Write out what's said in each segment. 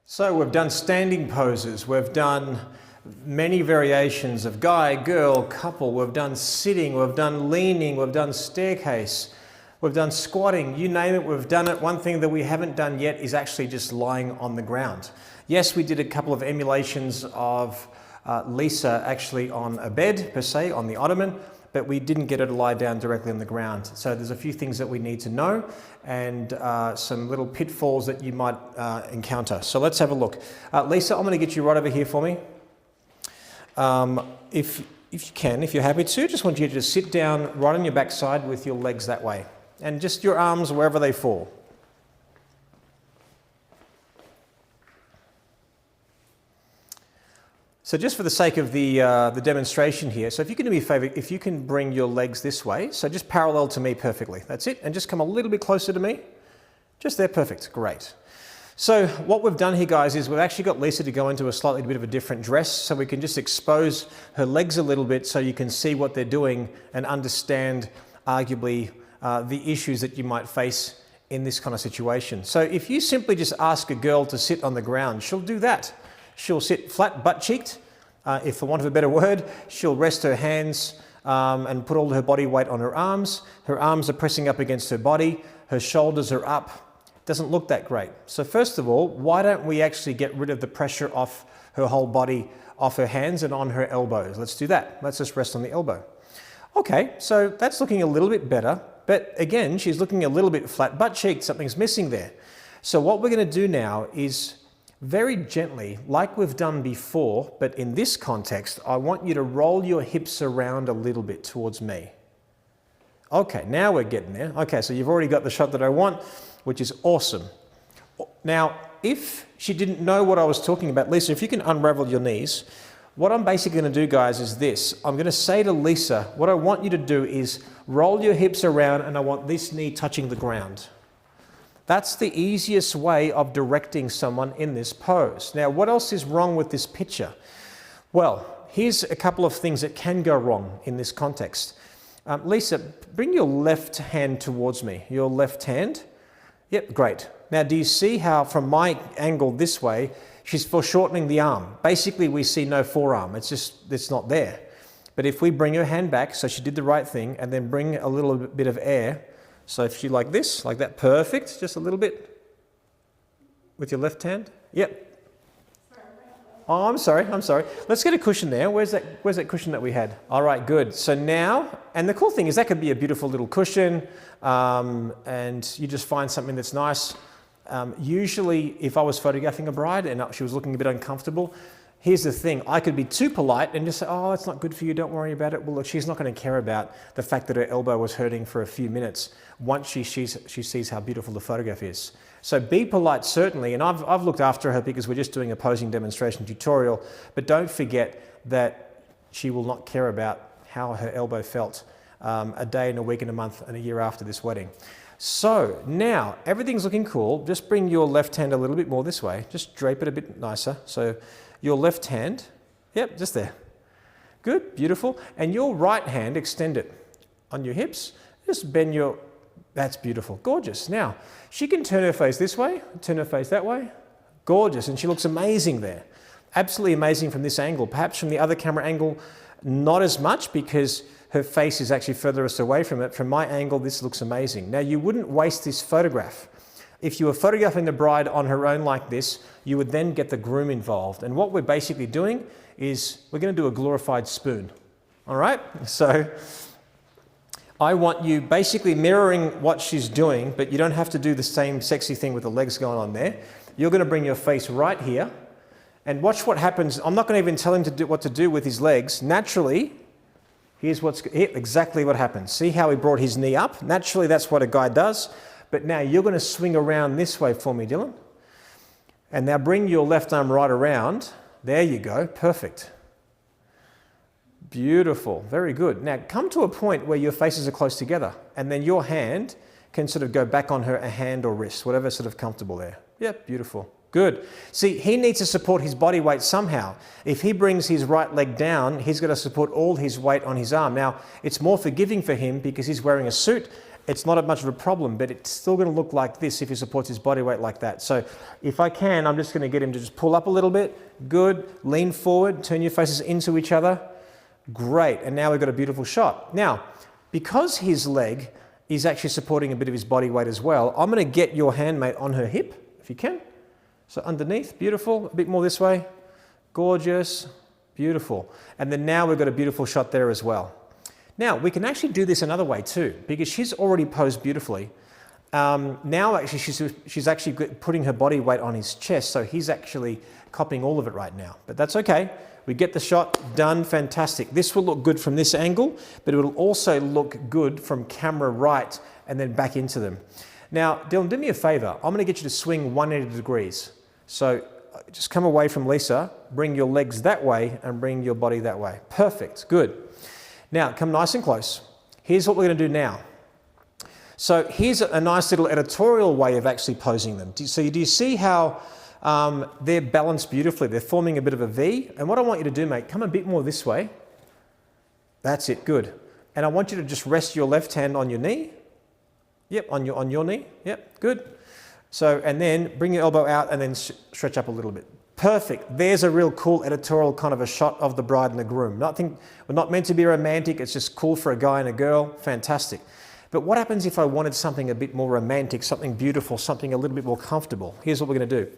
So we've done standing poses, we've done many variations of guy, girl, couple, we've done sitting, we've done leaning, we've done staircase, we've done squatting, you name it, we've done it. One thing that we haven't done yet is actually just lying on the ground. Yes, we did a couple of emulations of Lisa actually on a bed per se, on the ottoman, but we didn't get her to lie down directly on the ground. So there's a few things that we need to know and some little pitfalls that you might encounter. So let's have a look. Lisa, I'm going to get you right over here for me. If you can, if you're happy to, just want you to just sit down right on your backside with your legs that way and just your arms wherever they fall. So just for the sake of the demonstration here, so if you can do me a favor, if you can bring your legs this way, so just parallel to me perfectly, that's it, and just come a little bit closer to me, just there, perfect, great. So what we've done here, guys, is we've actually got Lisa to go into a slightly bit of a different dress, so we can just expose her legs a little bit so you can see what they're doing and understand, arguably, the issues that you might face in this kind of situation. So if you simply just ask a girl to sit on the ground, she'll do that. She'll sit flat butt-cheeked, if for want of a better word. She'll rest her hands and put all her body weight on her arms. Her arms are pressing up against her body. Her shoulders are up. Doesn't look that great. So first of all, why don't we actually get rid of the pressure off her whole body, off her hands and on her elbows? Let's do that. Let's just rest on the elbow. Okay, so that's looking a little bit better. But again, she's looking a little bit flat butt-cheeked. Something's missing there. So what we're going to do now is very gently, like we've done before, but in this context, I want you to roll your hips around a little bit towards me. Okay, now we're getting there. Okay, so you've already got the shot that I want, which is awesome. Now, if she didn't know what I was talking about, Lisa, if you can unravel your knees, what I'm basically going to do, guys, is this. I'm going to say to Lisa, what I want you to do is roll your hips around and I want this knee touching the ground. That's the easiest way of directing someone in this pose. Now, what else is wrong with this picture? Well, here's a couple of things that can go wrong in this context. Lisa, bring your left hand towards me. Your left hand. Yep, great. Now, do you see how from my angle this way, she's foreshortening the arm? Basically, we see no forearm. It's not there. But if we bring her hand back, so she did the right thing, and then bring a little bit of air, so if you like this, like that, perfect, just a little bit with your left hand. Yep. Oh, I'm sorry. Let's get a cushion there. Where's that cushion that we had? All right, good. So now, and the cool thing is that could be a beautiful little cushion, and you just find something that's nice. Usually, if I was photographing a bride and she was looking a bit uncomfortable, here's the thing, I could be too polite and just say, oh, it's not good for you, don't worry about it. Well, look, she's not going to care about the fact that her elbow was hurting for a few minutes once she sees how beautiful the photograph is. So be polite, certainly, and I've looked after her because we're just doing a posing demonstration tutorial, but don't forget that she will not care about how her elbow felt a day and a week and a month and a year after this wedding. So now, everything's looking cool. Just bring your left hand a little bit more this way. Just drape it a bit nicer. So your left hand, yep, just there. Good, beautiful. And your right hand, extend it on your hips. Just bend your, that's beautiful, gorgeous. Now, she can turn her face this way, turn her face that way. Gorgeous, and she looks amazing there. Absolutely amazing from this angle. Perhaps from the other camera angle, not as much because her face is actually furthest away from it. From my angle, this looks amazing. Now, you wouldn't waste this photograph. If you were photographing the bride on her own like this, you would then get the groom involved. And what we're basically doing is we're going to do a glorified spoon. All right? So I want you basically mirroring what she's doing, but you don't have to do the same sexy thing with the legs going on there. You're going to bring your face right here and watch what happens. I'm not going to even tell him to do what to do with his legs. Naturally, here's exactly what happens. See how he brought his knee up? Naturally, that's what a guy does. But now you're going to swing around this way for me, Dylan. And now bring your left arm right around. There you go. Perfect. Beautiful. Very good. Now come to a point where your faces are close together. And then your hand can sort of go back on her, a hand or wrist, whatever sort of comfortable there. Yep, beautiful. Good. See, he needs to support his body weight somehow. If he brings his right leg down, he's got to support all his weight on his arm. Now, it's more forgiving for him because he's wearing a suit it's not much of a problem, but it's still going to look like this if he supports his body weight like that. So if I can, I'm just going to get him to just pull up a little bit. Good. Lean forward. Turn your faces into each other. Great. And now we've got a beautiful shot. Now, because his leg is actually supporting a bit of his body weight as well, I'm going to get your handmate on her hip, if you can. So underneath, beautiful. A bit more this way. Gorgeous. Beautiful. And then now we've got a beautiful shot there as well. Now, we can actually do this another way too, because she's already posed beautifully. Now, actually, she's actually putting her body weight on his chest, so he's actually copying all of it right now. But that's okay. We get the shot done, fantastic. This will look good from this angle, but it will also look good from camera right and then back into them. Now, Dylan, do me a favor. I'm going to get you to swing 180 degrees. So just come away from Lisa, bring your legs that way and bring your body that way. Perfect, good. Now, come nice and close. Here's what we're going to do now. So here's a nice little editorial way of actually posing them. Do you see how they're balanced beautifully? They're forming a bit of a V. And what I want you to do, mate, come a bit more this way. That's it, good. And I want you to just rest your left hand on your knee. Yep, on your knee. Yep, good. So, and then bring your elbow out and then stretch up a little bit. Perfect. There's a real cool editorial kind of a shot of the bride and the groom. We're not meant to be romantic. It's just cool for a guy and a girl. Fantastic. But what happens if I wanted something a bit more romantic, something beautiful, something a little bit more comfortable? Here's what we're going to do.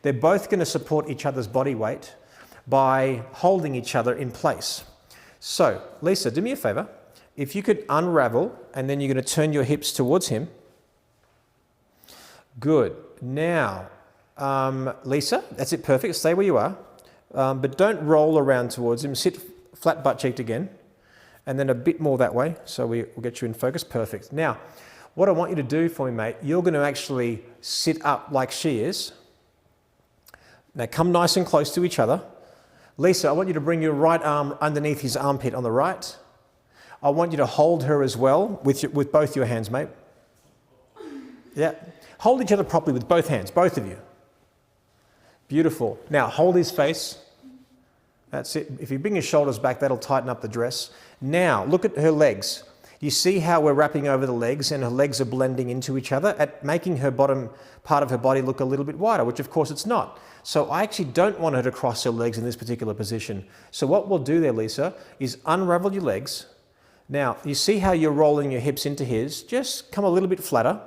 They're both going to support each other's body weight by holding each other in place. So, Lisa, do me a favor. If you could unravel and then you're going to turn your hips towards him. Good. Now, Lisa, that's it, perfect. Stay where you are, but don't roll around towards him. Sit flat butt-cheeked again, and then a bit more that way, so we'll get you in focus. Perfect. Now, what I want you to do for me, mate, you're going to actually sit up like she is. Now, come nice and close to each other. Lisa, I want you to bring your right arm underneath his armpit on the right. I want you to hold her as well with both your hands, mate. Yeah. Hold each other properly with both hands, both of you. Beautiful. Now, hold his face. That's it. If you bring his shoulders back, that'll tighten up the dress. Now, look at her legs. You see how we're wrapping over the legs and her legs are blending into each other, at making her bottom part of her body look a little bit wider, which of course it's not. So I actually don't want her to cross her legs in this particular position. So what we'll do there, Lisa, is unravel your legs. Now, you see how you're rolling your hips into his. Just come a little bit flatter.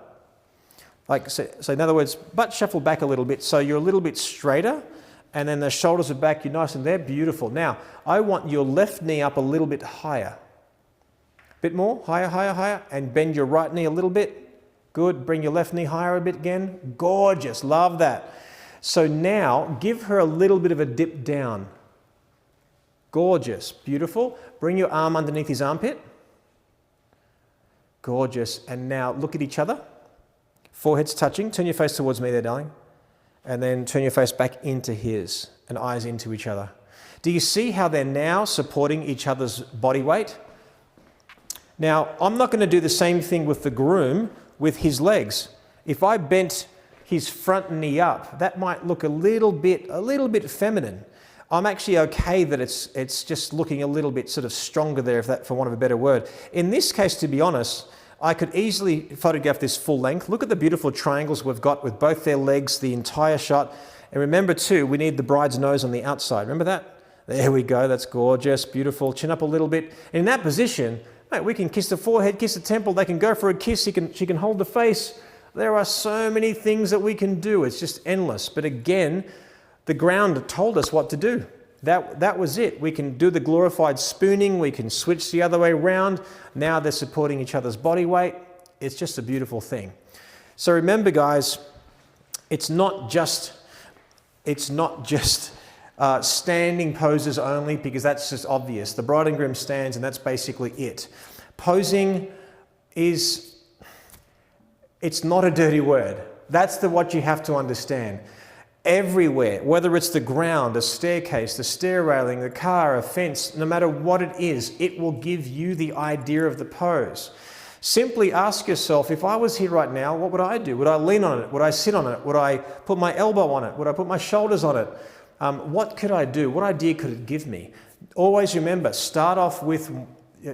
So in other words, butt shuffle back a little bit so you're a little bit straighter, and then the shoulders are back, you're nice and there, beautiful. Now, I want your left knee up a little bit higher. Bit more, higher, higher, higher, and bend your right knee a little bit. Good, bring your left knee higher a bit again. Gorgeous, love that. So now, give her a little bit of a dip down. Gorgeous, beautiful. Bring your arm underneath his armpit. Gorgeous, and now look at each other. Foreheads touching. Turn your face towards me there, darling. And then turn your face back into his and eyes into each other. Do you see how they're now supporting each other's body weight? Now, I'm not going to do the same thing with the groom with his legs. If I bent his front knee up, that might look a little bit feminine. I'm actually okay that it's just looking a little bit sort of stronger there, if that, for want of a better word. In this case, to be honest, I could easily photograph this full length. Look at the beautiful triangles we've got with both their legs, the entire shot. And remember too, we need the bride's nose on the outside. Remember that? There we go. That's gorgeous, beautiful. Chin up a little bit. In that position, mate, we can kiss the forehead, kiss the temple. They can go for a kiss. She can hold the face. There are so many things that we can do. It's just endless. But again, the ground told us what to do. That was it. We can do the glorified spooning. We can switch the other way around. Now they're supporting each other's body weight. It's just a beautiful thing. So remember, guys, it's not just standing poses only, because that's just obvious. The bride and groom stands, and that's basically it. Posing it's not a dirty word. That's what you have to understand. Everywhere, whether it's the ground, a staircase, the stair railing, the car, a fence, no matter what it is, it will give you the idea of the pose. Simply ask yourself, if I was here right now, what would I do? Would I lean on it? Would I sit on it? Would I put my elbow on it? Would I put my shoulders on it? What could I do? What idea could it give me? Always remember, start off with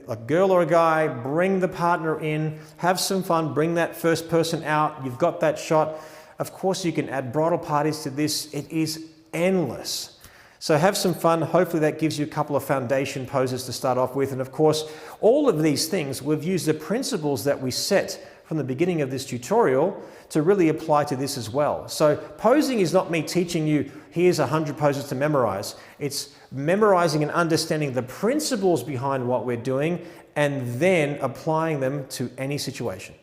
a girl or a guy, bring the partner in, have some fun, bring that first person out. You've got that shot. Of course, you can add bridal parties to this. It is endless. So have some fun. Hopefully that gives you a couple of foundation poses to start off with. And of course, all of these things, we've used the principles that we set from the beginning of this tutorial to really apply to this as well. So posing is not me teaching you, here's 100 poses to memorize. It's memorizing and understanding the principles behind what we're doing and then applying them to any situation.